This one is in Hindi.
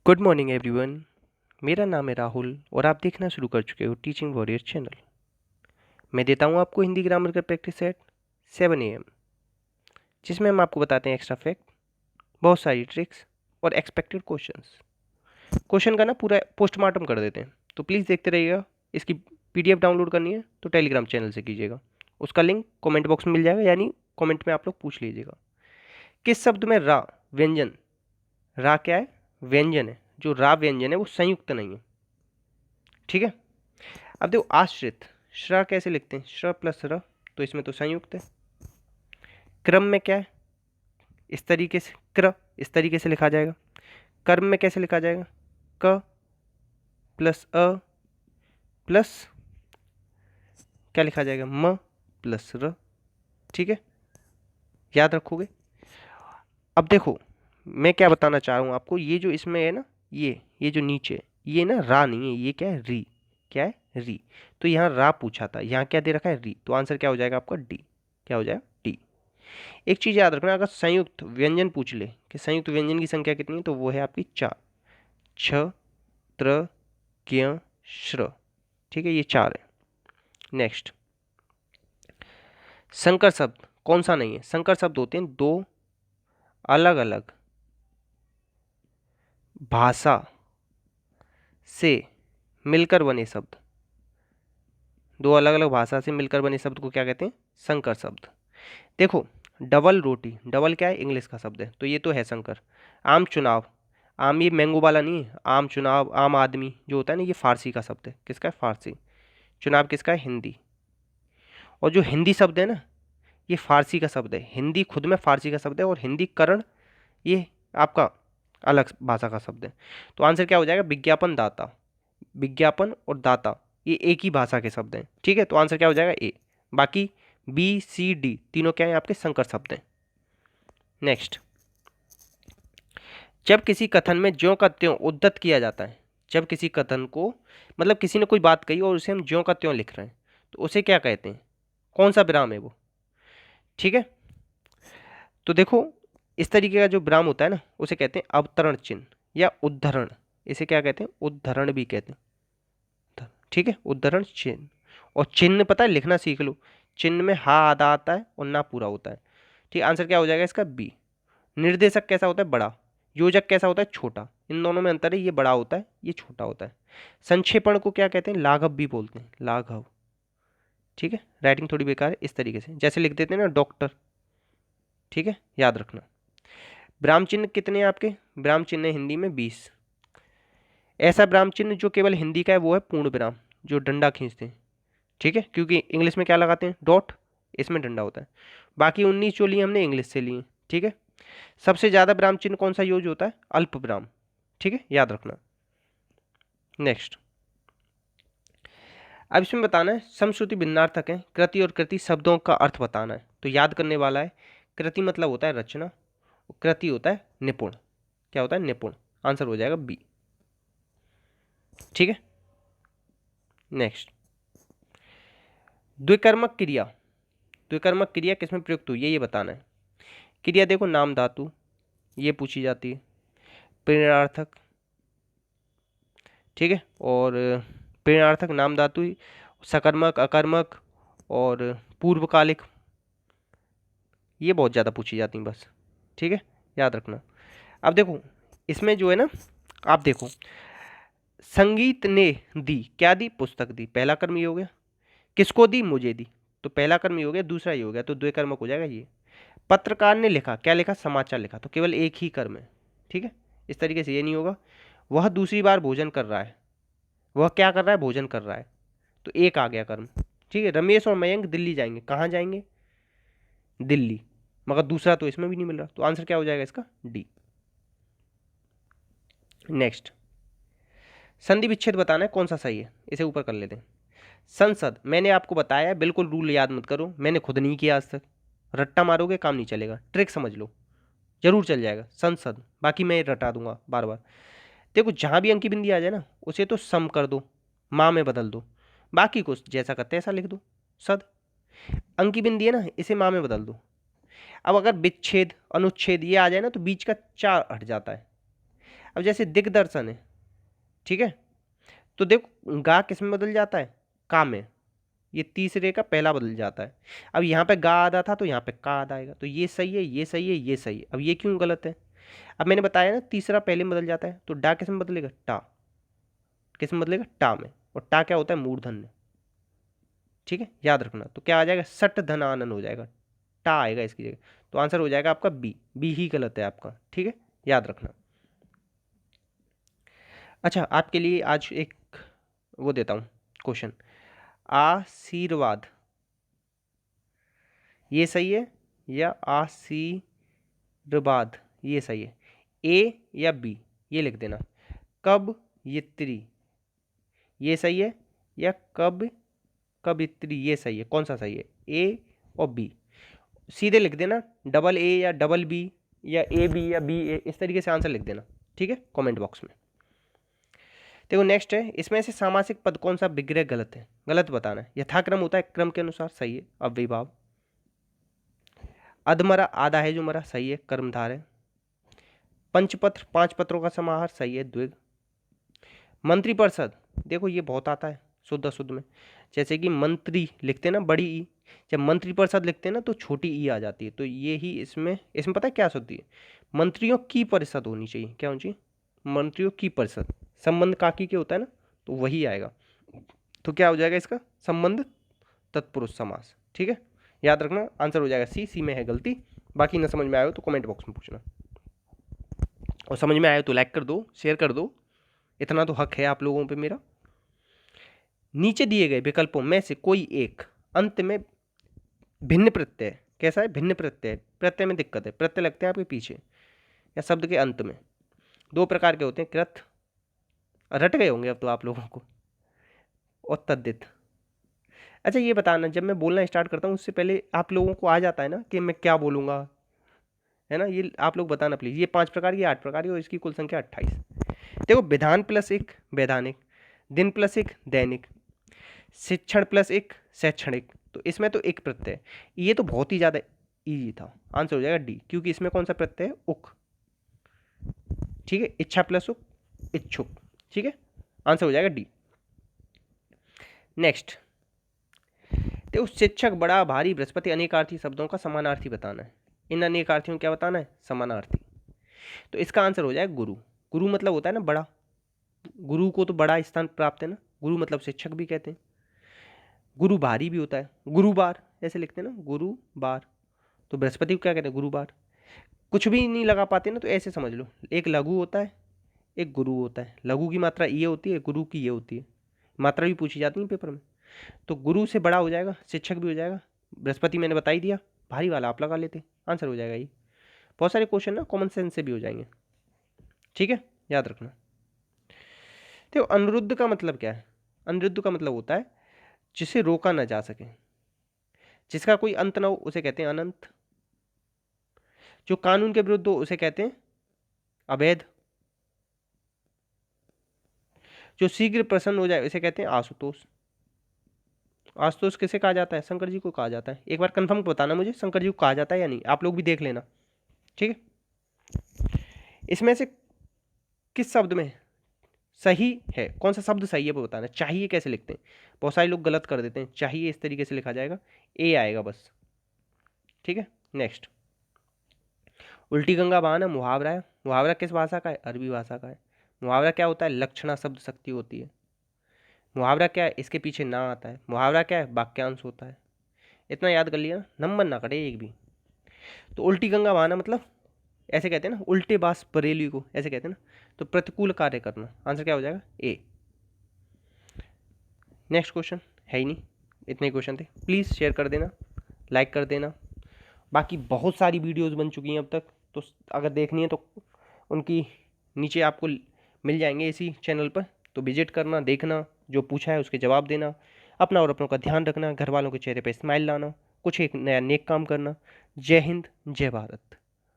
Good morning everyone. मेरा नाम है राहुल और आप देखना शुरू कर चुके हो टीचिंग वॉरियर चैनल। मैं देता हूं आपको हिंदी ग्रामर का प्रैक्टिस सेट 7 AM, जिसमें हम आपको बताते हैं एक्स्ट्रा फैक्ट, बहुत सारी ट्रिक्स और एक्सपेक्टेड क्वेश्चंस। क्वेश्चन का ना पूरा पोस्टमार्टम कर देते हैं, तो प्लीज़ देखते रहिएगा। इसकी PDF डाउनलोड करनी है तो टेलीग्राम चैनल से कीजिएगा, उसका लिंक कॉमेंट बॉक्स में मिल जाएगा, यानी कॉमेंट में आप लोग पूछ लीजिएगा। किस शब्द में रा व्यंजन, रा क्या है? व्यंजन है। जो रा व्यंजन है वो संयुक्त नहीं है, ठीक है। अब देखो आश्रित, श्र कैसे लिखते हैं? श्र प्लस र, तो इसमें तो संयुक्त है। क्रम में क्या है? इस तरीके से क्र, इस तरीके से लिखा जाएगा। कर्म में कैसे लिखा जाएगा? क प्लस अ प्लस क्या लिखा जाएगा? म प्लस र, ठीक है, याद रखोगे। अब देखो मैं क्या बताना चाह रहा हूँ आपको, ये जो इसमें है ना, ये जो नीचे, ये ना रा नहीं है, ये क्या है? री। क्या है? री। तो यहाँ रा पूछा था, यहाँ क्या दे रखा है? री। तो आंसर क्या हो जाएगा आपका? डी। क्या हो जाएगा? डी। एक चीज याद रखना, अगर संयुक्त व्यंजन पूछ ले कि संयुक्त व्यंजन की संख्या कितनी है, तो वो है आपकी 4। छ, त्र, ज्ञ, श्र, ठीक है, ये 4 है। नेक्स्ट, संकर शब्द कौन सा नहीं है? संकर शब्द होते हैं दो अलग अलग भाषा से मिलकर बने शब्द। दो अलग अलग भाषा से मिलकर बने शब्द को क्या कहते हैं? संकर शब्द। देखो डबल रोटी, डबल क्या है? इंग्लिश का शब्द है, तो ये तो है संकर। आम चुनाव, आम ये मैंगो वाला नहीं है, आम चुनाव, आम आदमी जो होता है ना, ये फारसी का शब्द है। किसका है? फारसी। चुनाव किसका है? हिंदी। और जो हिंदी शब्द है ना, ये फारसी का शब्द है। हिंदी खुद में फारसी का शब्द है, और हिंदी करण ये आपका अलग भाषा का शब्द है। तो आंसर क्या हो जाएगा? विज्ञापन दाता। विज्ञापन और दाता ये एक ही भाषा के शब्द हैं, ठीक है। तो आंसर क्या हो जाएगा? ए। बाकी बी सी डी तीनों क्या है? आपके संकर शब्द हैं। नेक्स्ट, जब किसी कथन में ज्यों का त्यों उद्धत किया जाता है, जब किसी कथन को, मतलब किसी ने कोई बात कही और उसे हम ज्यों का त्यों लिख रहे हैं, तो उसे क्या कहते हैं? कौन सा विराम है वो? ठीक है, तो देखो इस तरीके का जो विराम होता है ना, उसे कहते हैं अवतरण चिन्ह या उद्धरण। इसे क्या कहते हैं? उद्धरण भी कहते हैं, ठीक है, उद्धरण चिन्ह। और चिन्ह पता है, लिखना सीख लो। चिन्ह में हा आधा आता है और ना पूरा होता है, ठीक। आंसर क्या हो जाएगा इसका? बी। निर्देशक कैसा होता है? बड़ा। योजक कैसा होता है? छोटा। इन दोनों में अंतर है, ये बड़ा होता है, ये छोटा होता है। संक्षेपण को क्या कहते हैं? लाघव भी बोलते हैं, लाघव, ठीक है। राइटिंग थोड़ी बेकार है, इस तरीके से जैसे लिख देते हैं ना डॉक्टर, ठीक है, याद रखना। विराम चिन्ह कितने हैं आपके? विराम चिन्ह है हिंदी में 20। ऐसा विराम चिन्ह जो केवल हिंदी का है वो है पूर्ण विराम, जो डंडा खींचते हैं, ठीक है, क्योंकि इंग्लिश में क्या लगाते हैं? डॉट, इसमें डंडा होता है। बाकी 19 जो लिए हमने इंग्लिश से लिए, ठीक है। सबसे ज्यादा विराम चिन्ह कौन सा यूज होता है? अल्प विराम, ठीक है, याद रखना। नेक्स्ट, अब इसमें बताना है समश्रुति भिन्नार्थक है, कृति और कृति शब्दों का अर्थ बताना है। तो याद करने वाला है, कृति मतलब होता है रचना, कृति होता है निपुण। क्या होता है? निपुण। आंसर हो जाएगा बी, ठीक है। नेक्स्ट, द्विकर्मक क्रिया, द्विकर्मक क्रिया किसमें प्रयुक्त हुई है ये बताना है। क्रिया देखो नाम धातु ये पूछी जाती है, प्रेरणार्थक, ठीक है, और प्रेरणार्थक नाम धातु, सकर्मक, अकर्मक और पूर्वकालिक, ये बहुत ज़्यादा पूछी जाती हैं बस, ठीक है, याद रखना। अब देखो इसमें जो है ना, आप देखो संगीत ने दी, क्या दी? पुस्तक दी, पहला कर्म ये हो गया। किसको दी? मुझे दी, तो पहला कर्म ये हो गया, दूसरा ये हो गया, तो द्विकर्मक हो जाएगा ये। पत्रकार ने लिखा, क्या लिखा? समाचार लिखा, तो केवल एक ही कर्म है, ठीक है। इस तरीके से ये नहीं होगा। वह दूसरी बार भोजन कर रहा है, वह क्या कर रहा है? भोजन कर रहा है, तो एक आ गया कर्म, ठीक है। रमेश और मयंक दिल्ली जाएंगे, कहाँ जाएंगे? दिल्ली, मगर दूसरा तो इसमें भी नहीं मिल रहा, तो आंसर क्या हो जाएगा इसका? डी। नेक्स्ट, संधि विच्छेद बताना है कौन सा सही है, इसे ऊपर कर लेते हैं। संसद, मैंने आपको बताया, बिल्कुल रूल याद मत करो, मैंने खुद नहीं किया आज तक। रट्टा मारोगे काम नहीं चलेगा, ट्रिक समझ लो, जरूर चल जाएगा। संसद, बाकी मैं रटा दूंगा बार बार। देखो जहां भी अंकी बिंदी आ जाए ना, उसे तो सम कर दो, माँ में बदल दो, बाकी को जैसा करते हैं ऐसा लिख दो। सद, अंकी बिंदी है ना, इसे माँ में बदल दो। अब अगर विच्छेद अनुच्छेद ये आ जाए ना, तो बीच का चार हट जाता है। अब जैसे दिग्दर्शन है, ठीक है, तो देखो गा किस में बदल जाता है, का में, ये तीसरे का पहला बदल जाता है। अब यहाँ पे गा आधा था तो यहाँ पे का आधा आएगा, तो ये सही है, ये सही है, ये सही है। अब ये क्यों गलत है, अब मैंने बताया ना तीसरा पहले में बदल जाता है, तो डा किस में बदलेगा, टा, किस में बदलेगा, टा में, और टा क्या होता है, मूर्धन्य, ठीक है, याद रखना। तो क्या आ जाएगा, सट धन आनन हो जाएगा, टा आएगा इसकी जगह, तो आंसर हो जाएगा आपका बी, बी ही गलत है आपका, ठीक है, याद रखना। अच्छा, आपके लिए आज एक वो देता हूँ क्वेश्चन, आशीर्वाद, ये सही है या आशीर्वाद, ये सही है, ए या बी, ये लिख देना। कब यित्री, ये सही है या कब कवित्री, ये सही है, कौन सा सही है, ए और बी, सीधे लिख देना, डबल ए या डबल बी या ए बी या बी ए, इस तरीके से आंसर लिख देना, ठीक है, कमेंट बॉक्स में। देखो नेक्स्ट है, इसमें से सामासिक पद कौन सा विग्रह गलत है, गलत बताना है। यथाक्रम होता है क्रम के अनुसार, सही है, अव्ययीभाव। अधमरा, आधा है जो मरा, सही है, कर्मधार है। पंचपत्र, 5 पत्रों का समाहार, सही है, द्विग। मंत्रिपरिषद, देखो ये बहुत आता है शुद्ध अशुद्ध में, जैसे कि मंत्री लिखते हैं ना बड़ी ई, जब मंत्रिपरिषद लिखते हैं ना तो छोटी ई आ जाती है, तो ये ही इसमें इसमें पता है क्या होती है, मंत्रियों की परिषद होनी चाहिए, क्या होनी चाहिए, मंत्रियों की परिषद, संबंध काकी के होता है ना, तो वही आएगा, तो क्या हो जाएगा इसका, संबंध तत्पुरुष समास, ठीक है, याद रखना, आंसर हो जाएगा सी, सी में है गलती। बाकी ना समझ में आए हो तो कमेंट बॉक्स में पूछना, और समझ में आए तो लाइक कर दो, शेयर कर दो, इतना तो हक है आप लोगों पे मेरा। नीचे दिए गए विकल्पों में से कोई एक अंत में भिन्न प्रत्यय, कैसा है, भिन्न प्रत्यय, प्रत्यय में दिक्कत है, प्रत्यय लगते हैं आपके पीछे या शब्द के अंत में, 2 प्रकार के होते हैं, कृत, रट गए होंगे अब तो आप लोगों को, और तद्धित। अच्छा ये बताना, जब मैं बोलना स्टार्ट करता हूँ उससे पहले आप लोगों को आ जाता है ना कि मैं क्या बोलूँगा, है ना, ये आप लोग बताना प्लीज़। ये 5 प्रकार की, 8 प्रकार की, और इसकी कुल संख्या 28। देखो विधान प्लस 1 वैधानिक, दिन प्लस 1 दैनिक, शिक्षण प्लस 1 शैक्षणिक, तो इसमें तो एक प्रत्यय है, ये तो बहुत ही ज़्यादा ईजी था, आंसर हो जाएगा डी, क्योंकि इसमें कौन सा प्रत्यय है, उक, ठीक है, इच्छा प्लस उक, इच्छुक, ठीक है, आंसर हो जाएगा डी। नेक्स्ट देखो, शिक्षक, बड़ा, भारी, बृहस्पति, अनेकार्थी शब्दों का समानार्थी बताना है। इन अनेकार्थियों को क्या बताना है, समानार्थी, तो इसका आंसर हो जाएगा गुरु। गुरु मतलब होता है ना बड़ा, गुरु को तो बड़ा स्थान प्राप्त है ना, गुरु मतलब शिक्षक भी कहते हैं। गुरु भारी भी होता है, गुरुवार ऐसे लिखते हैं ना, गुरुवार, तो बृहस्पति को क्या कहते हैं, गुरुवार। कुछ भी नहीं लगा पाते ना तो ऐसे समझ लो, एक लघु होता है, एक गुरु होता है, लघु की मात्रा ये होती है, गुरु की ये होती है, मात्रा भी पूछी जाती है पेपर में, तो गुरु से बड़ा हो जाएगा, शिक्षक भी हो जाएगा, बृहस्पति मैंने बता ही दिया, भारी वाला आप लगा लेते, आंसर हो जाएगा ये। बहुत सारे क्वेश्चन ना कॉमन सेंस से भी हो जाएंगे, ठीक है, याद रखना। तो अनिरुद्ध का मतलब क्या है, अनिरुद्ध का मतलब होता है जिसे रोका ना जा सके, जिसका कोई अंत ना हो उसे कहते हैं अनंत, जो कानून के विरुद्ध हो उसे कहते हैं अवैध, जो शीघ्र प्रसन्न हो जाए उसे कहते हैं आशुतोष। आशुतोष किसे कहा जाता है, शंकर जी को कहा जाता है, एक बार कंफर्म बताना मुझे, शंकर जी को कहा जाता है या नहीं, आप लोग भी देख लेना, ठीक है। इसमें से किस शब्द में सही है, कौन सा शब्द सही है वो बताना। चाहिए कैसे लिखते हैं, बहुत सारे लोग गलत कर देते हैं, चाहिए इस तरीके से लिखा जाएगा, ए आएगा बस, ठीक है। नेक्स्ट, उल्टी गंगा बहाना मुहावरा है, मुहावरा किस भाषा का है, अरबी भाषा का है। मुहावरा क्या होता है, लक्षणा शब्द शक्ति होती है। मुहावरा क्या है, इसके पीछे ना आता है। मुहावरा क्या है, वाक्यांश होता है। इतना याद कर लिया ना, नंबर ना कटे एक भी। तो उल्टी गंगा बहाना मतलब ऐसे कहते हैं ना, उल्टे बास बरेली को ऐसे कहते हैं ना, तो प्रतिकूल कार्य करना, आंसर क्या हो जाएगा, ए। नेक्स्ट क्वेश्चन है ही नहीं, इतने ही क्वेश्चन थे, प्लीज़ शेयर कर देना, लाइक कर देना। बाकी बहुत सारी वीडियोस बन चुकी हैं अब तक, तो अगर देखनी है तो उनकी नीचे आपको मिल जाएंगे इसी चैनल पर, तो विजिट करना, देखना, जो पूछा है उसके जवाब देना, अपना और अपनों का ध्यान रखना, घर वालों के चेहरे पे स्माइल लाना, कुछ एक नया नेक काम करना। जय हिंद, जय भारत।